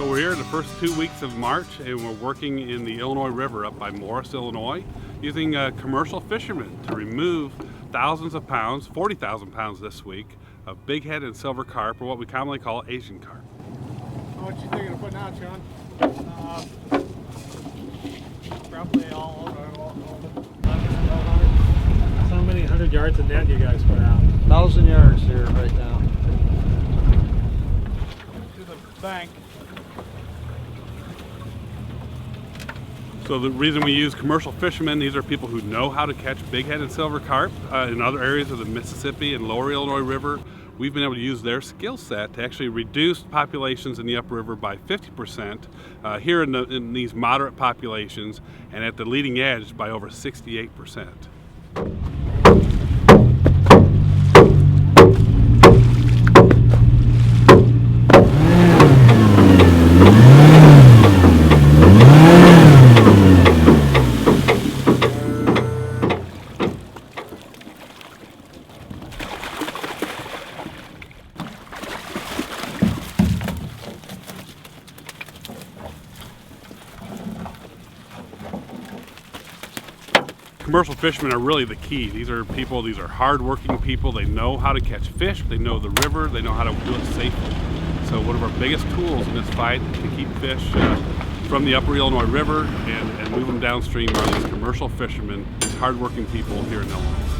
So we're here in the first 2 weeks of March, and we're working in the Illinois River up by Morris, Illinois, using commercial fishermen to remove thousands of pounds, 40,000 pounds this week, of bighead and silver carp, or what we commonly call Asian carp. What you thinking of putting out, Sean? Probably all over. How many 100 yards of net you guys put out? 1,000 yards here right now. To the bank. So the reason we use commercial fishermen, these are people who know how to catch bighead and silver carp in other areas of the Mississippi and lower Illinois River. We've been able to use their skill set to actually reduce populations in the upriver by 50% here in these moderate populations, and at the leading edge by over 68%. Commercial fishermen are really the key. These are hard-working people. They know how to catch fish, they know the river, they know how to do it safely. So one of our biggest tools in this fight to keep fish from the upper Illinois River and move them downstream are these commercial fishermen, these hard-working people here in Illinois.